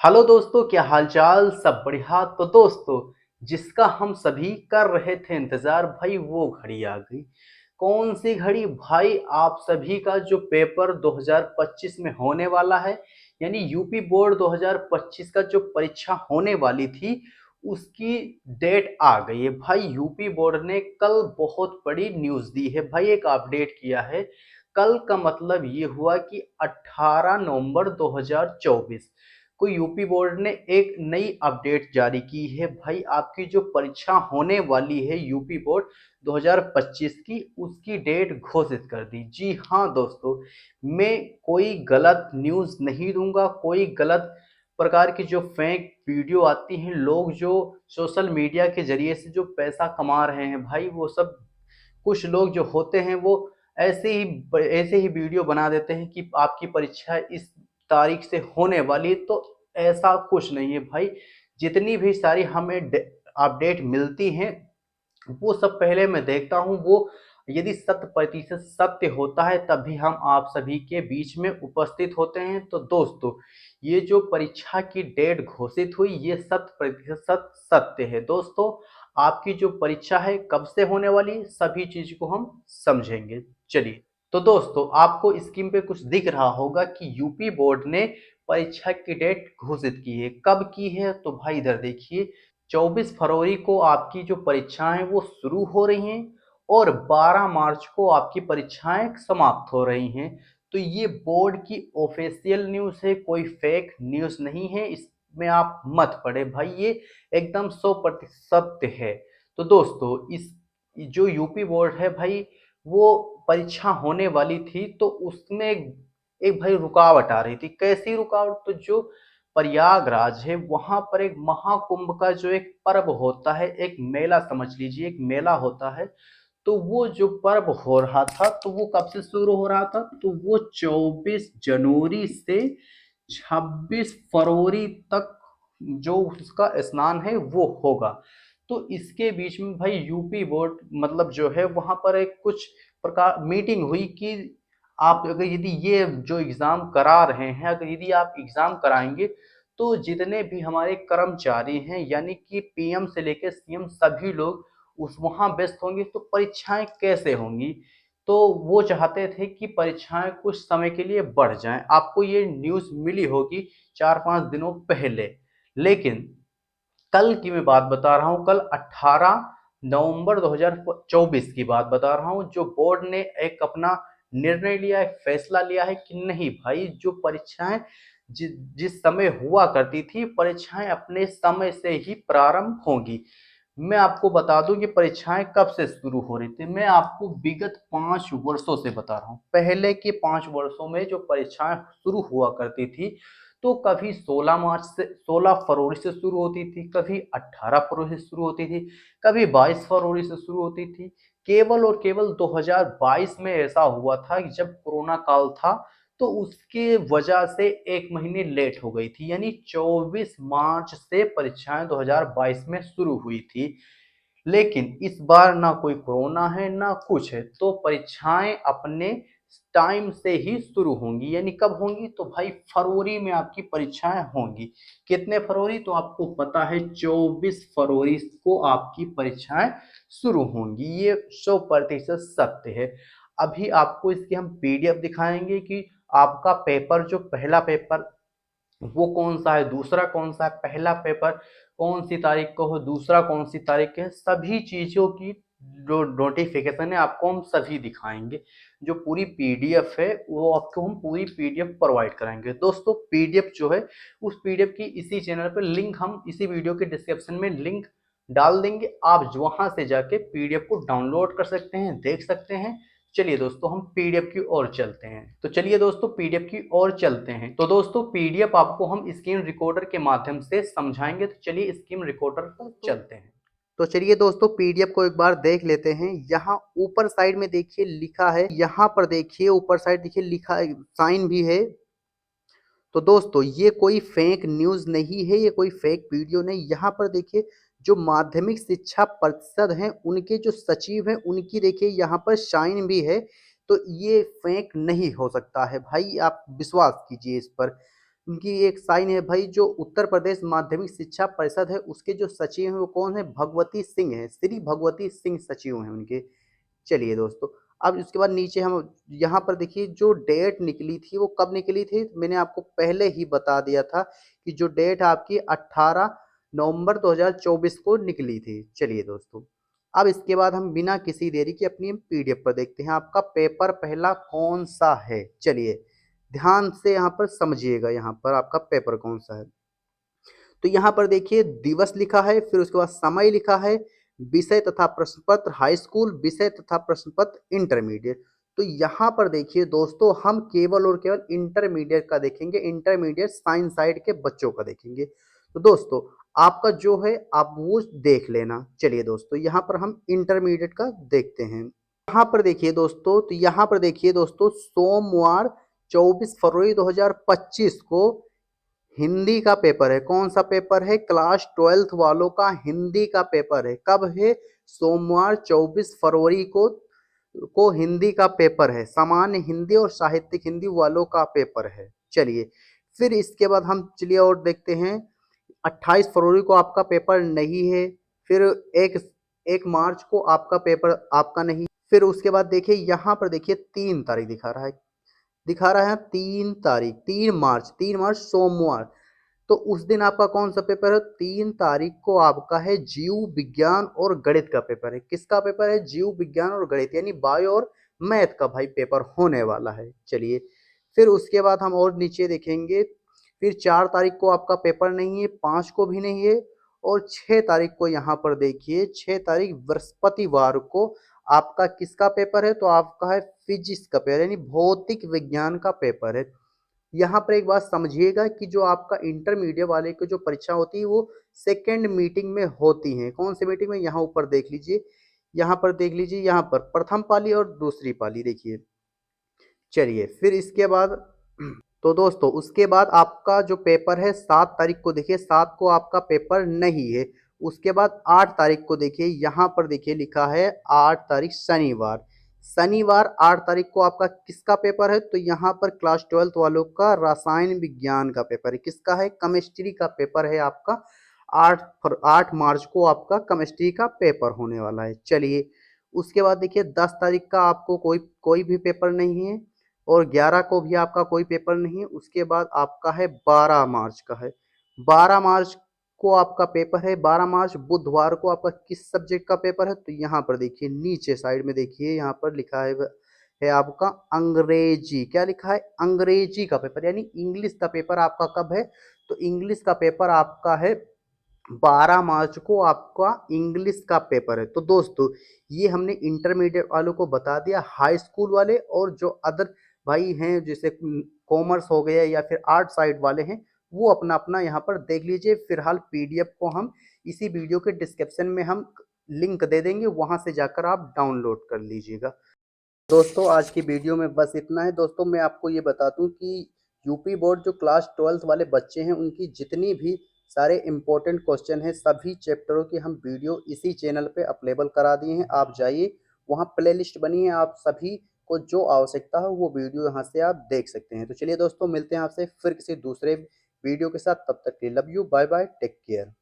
Hello दोस्तों, क्या हालचाल? सब बढ़िया। तो दोस्तों, जिसका हम सभी कर रहे थे इंतजार, भाई वो घड़ी आ गई। कौन सी घड़ी भाई? आप सभी का जो पेपर 2025 में होने वाला है, यानी यूपी बोर्ड 2025 का जो परीक्षा होने वाली थी, उसकी डेट आ गई है भाई। यूपी बोर्ड ने कल बहुत बड़ी न्यूज़ दी है भाई, एक अपडेट किया है। कल का मतलब ये हुआ कि 18 नवंबर 2024 को यूपी बोर्ड ने एक नई अपडेट जारी की है भाई। आपकी जो परीक्षा होने वाली है यूपी बोर्ड 2025 की, उसकी डेट घोषित कर दी। जी हाँ दोस्तों, मैं कोई गलत न्यूज़ नहीं दूंगा, कोई गलत प्रकार की जो फेक वीडियो आती हैं, लोग जो सोशल मीडिया के जरिए से जो पैसा कमा रहे हैं भाई, वो सब कुछ लोग जो होते हैं वो ऐसे ही वीडियो बना देते हैं कि आपकी परीक्षा इस तारीख से होने वाली। तो ऐसा कुछ नहीं है भाई। जितनी भी सारी हमें अपडेट मिलती हैं, वो सब पहले मैं देखता हूँ। वो यदि 100% सत्य होता है तभी हम आप सभी के बीच में उपस्थित होते हैं। तो दोस्तों, ये जो परीक्षा की डेट घोषित हुई, ये 100% सत्य है। दोस्तों, आपकी जो परीक्षा है कब से होने वाली, सभी चीज को हम समझेंगे। चलिए, तो दोस्तों, आपको स्क्रीन पे कुछ दिख रहा होगा कि यूपी बोर्ड ने परीक्षा की डेट घोषित की है। कब की है? तो भाई इधर देखिए, 24 फरवरी को आपकी जो परीक्षाएं वो शुरू हो रही हैं और 12 मार्च को आपकी परीक्षाएं समाप्त हो रही हैं। तो ये बोर्ड की ऑफिशियल न्यूज़ है, कोई फेक न्यूज़ नहीं है। इसमें आप मत पड़े भाई, ये एकदम 100% सत्य है। तो दोस्तों, इस जो यूपी बोर्ड है भाई, वो परीक्षा होने वाली थी तो उसमें एक भाई रुकावट आ रही थी। कैसी रुकावट? तो जो प्रयागराज है, वहां पर एक महाकुंभ का जो एक पर्व होता है, एक मेला समझ लीजिए, एक मेला होता है। तो वो जो पर्व हो रहा था, तो वो कब से शुरू हो रहा था? तो वो 24 जनवरी से 26 फरवरी तक जो उसका स्नान है वो होगा। तो इसके बीच में भाई यूपी बोर्ड मतलब जो है, वहां पर एक कुछ प्रकार मीटिंग हुई कि आप अगर यदि ये जो एग्जाम करा रहे हैं, अगर यदि आप एग्जाम कराएंगे, तो जितने भी हमारे कर्मचारी हैं, यानी कि पीएम से लेकर सीएम, सभी लोग उस वहां व्यस्त होंगे। तो परीक्षाएं कैसे होंगी? तो वो चाहते थे कि परीक्षाएं कुछ समय के लिए बढ़ जाएं। आपको ये न्यूज़ मिली होगी 4-5 दिनों पहले। लेकिन कल की मैं बात बता रहा हूँ, कल 18 नवंबर 2024 की बात बता रहा हूँ। जो बोर्ड ने एक अपना निर्णय लिया, एक फैसला लिया है कि नहीं भाई, जो परीक्षाएं जिस समय हुआ करती थी, परीक्षाएं अपने समय से ही प्रारंभ होंगी। मैं आपको बता दूं कि परीक्षाएं कब से शुरू हो रही थी। मैं आपको विगत 5 वर्षों से बता रहा हूँ। पहले के 5 वर्षों में जो परीक्षाएं शुरू हुआ करती थी, तो कभी 16 फरवरी से शुरू होती थी, कभी 18 फरवरी से शुरू होती थी, कभी 22 फरवरी से शुरू होती थी। केवल और केवल 2022 में ऐसा हुआ था कि जब कोरोना काल था, तो उसके वजह से 1 महीने लेट हो गई थी, यानी 24 मार्च से परीक्षाएं 2022 में शुरू हुई थी। लेकिन इस बार ना कोई कोरोना है ना कुछ है, तो परीक्षाएं अपने टाइम से ही शुरू होंगी। यानी कब होंगी? तो भाई फरवरी में आपकी परीक्षाएं होंगी। कितने फरवरी? तो आपको पता है 24 फरवरी को आपकी परीक्षाएं शुरू होंगी। ये 100% सत्य है। अभी आपको इसकी हम पीडीएफ दिखाएंगे कि आपका पेपर, जो पहला पेपर वो कौन सा है, दूसरा कौन सा है, पहला पेपर कौन सी तारीख को हो, दूसरा कौन सी तारीख है, सभी चीजों की जो नोटिफिकेशन है आपको हम सभी दिखाएंगे। जो पूरी पीडीएफ है वो आपको हम पूरी पीडीएफ प्रोवाइड कराएंगे। दोस्तों, पीडीएफ जो है, उस पीडीएफ की इसी चैनल पर लिंक हम इसी वीडियो के डिस्क्रिप्शन में लिंक डाल देंगे। आप वहां से जाके पीडीएफ को डाउनलोड कर सकते हैं, देख सकते हैं। चलिए दोस्तों, हम पीडीएफ की ओर चलते हैं। तो चलिए दोस्तों, पीडीएफ की ओर चलते हैं। तो दोस्तों, पीडीएफ आपको हम स्क्रीन रिकॉर्डर के माध्यम से समझाएंगे। तो चलिए स्क्रीन रिकॉर्डर पर चलते हैं। तो चलिए दोस्तों, पीडीएफ को एक बार देख लेते हैं। यहाँ वीडियो साइड में देखिए लिखा है, यहाँ पर देखिए ऊपर साइड देखिए लिखा है, साइन भी है। तो दोस्तों, ये कोई फेक न्यूज़ नहीं है, ये कोई फेक वीडियो नहीं। यहाँ पर देखिए, जो माध्यमिक शिक्षा परिषद हैं, उनके जो सचिव हैं, उनकी देखिए यहाँ पर साइन भी है। तो ये फेक नहीं हो सकता है भाई, आप विश्वास कीजिए इस पर। उनकी एक साइन है भाई, जो उत्तर प्रदेश माध्यमिक शिक्षा परिषद है उसके जो सचिव हैं वो कौन है, भगवती सिंह है, श्री भगवती सिंह सचिव हैं उनके। चलिए दोस्तों, अब इसके बाद नीचे हम यहाँ पर देखिए जो डेट निकली थी वो कब निकली थी, मैंने आपको पहले ही बता दिया था कि जो डेट आपकी 18 नवंबर 2024 को निकली थी। चलिए दोस्तों, अब इसके बाद हम बिना किसी देरी के अपनी पीडीएफ पर देखते हैं आपका पेपर पहला कौन सा है। चलिए ध्यान से यहाँ पर समझिएगा, यहाँ पर आपका पेपर कौन सा है। तो यहाँ पर देखिए दिवस लिखा है, फिर उसके बाद समय लिखा है, विषय तथा प्रश्न पत्र हाई स्कूल, विषय तथा प्रश्न पत्र इंटरमीडिएट। तो यहाँ पर देखिए दोस्तों, हम केवल और केवल इंटरमीडिएट का देखेंगे, इंटरमीडिएट साइंस साइड के बच्चों का देखेंगे। तो दोस्तों आपका जो है आप वो देख लेना। चलिए दोस्तों, यहाँ पर हम इंटरमीडिएट का देखते हैं। यहाँ पर देखिए दोस्तों, तो यहाँ पर देखिए दोस्तों, सोमवार 24 फरवरी 2025 को हिंदी का पेपर है। कौन सा पेपर है, क्लास 12th वालों का हिंदी का पेपर है। कब है, सोमवार 24 फरवरी को हिंदी का पेपर है, सामान्य हिंदी और साहित्यिक हिंदी वालों का पेपर है। चलिए फिर इसके बाद हम चलिए और देखते हैं, 28 फरवरी को आपका पेपर नहीं है, फिर एक 1 मार्च को आपका पेपर आपका नहीं, फिर उसके बाद देखिए यहाँ पर देखिए 3 तारीख दिखा रहा है 3 तारीख, 3 मार्च, 3 मार्च सोमवार। तो उस दिन आपका कौन सा पेपर है, 3 तारीख को आपका है जीव विज्ञान और गणित का पेपर है। किसका पेपर है, जीव विज्ञान और गणित, यानी बायो और मैथ का भाई पेपर होने वाला है। चलिए फिर उसके बाद हम और नीचे देखेंगे, फिर 4 तारीख को आपका पेपर नहीं है, 5 को भी नहीं है, और 6 तारीख को यहाँ पर देखिए, 6 तारीख बृहस्पतिवार को आपका किसका पेपर है, तो आपका है फिजिक्स का पेपर, यानी भौतिक विज्ञान का पेपर है। यहाँ पर एक बात समझिएगा कि जो आपका इंटरमीडिएट वाले की जो परीक्षा होती है वो सेकेंड मीटिंग में होती है। कौन सी मीटिंग में, यहाँ ऊपर देख लीजिए, यहाँ पर देख लीजिए, यहाँ पर प्रथम पाली और दूसरी पाली देखिए। चलिए फिर इसके बाद तो दोस्तों उसके बाद आपका जो पेपर है 7 तारीख को देखिए, 7 को आपका पेपर नहीं है। उसके बाद 8 तारीख को देखिए, यहाँ पर देखिए लिखा है 8 तारीख शनिवार, शनिवार 8 तारीख को आपका किसका पेपर है, तो यहाँ पर क्लास 12th वालों का रसायन विज्ञान का पेपर है। किसका है, केमिस्ट्री का पेपर है आपका। 8 मार्च को आपका केमिस्ट्री का पेपर होने वाला है। चलिए उसके बाद देखिए 10 तारीख का आपको कोई कोई भी पेपर नहीं है, और 11 को भी आपका कोई पेपर नहीं है। उसके बाद आपका है 12 मार्च का है, 12 मार्च को आपका पेपर है। 12 मार्च बुधवार को आपका किस सब्जेक्ट का पेपर है, तो यहाँ पर देखिए नीचे साइड में देखिए, यहाँ पर लिखा है आपका अंग्रेजी। क्या लिखा है, अंग्रेजी का पेपर, यानी इंग्लिश का पेपर आपका कब है, तो इंग्लिश का पेपर आपका है 12 मार्च को आपका इंग्लिश का पेपर है। तो दोस्तों ये हमने इंटरमीडिएट वालों को बता दिया, हाई स्कूल वाले और जो अदर भाई हैं जैसे कॉमर्स हो गया या फिर आर्ट साइड वाले हैं, वो अपना अपना यहाँ पर देख लीजिए। फिलहाल पीडीएफ को हम इसी वीडियो के डिस्क्रिप्शन में हम लिंक दे देंगे, वहाँ से जाकर आप डाउनलोड कर लीजिएगा। दोस्तों आज की वीडियो में बस इतना है। दोस्तों मैं आपको ये बता दूं कि यूपी बोर्ड जो क्लास 12th वाले बच्चे हैं उनकी जितनी भी सारे इम्पोर्टेंट क्वेश्चन हैं, सभी चैप्टरों की हम वीडियो इसी चैनल पे अवेलेबल करा दिए हैं। आप जाइए, वहाँ प्लेलिस्ट बनी है, आप सभी को जो आवश्यकता हो वो वीडियो यहाँ से आप देख सकते हैं। तो चलिए दोस्तों, मिलते हैं आपसे फिर किसी दूसरे वीडियो के साथ, तब तक के लिए love you, bye bye, take care.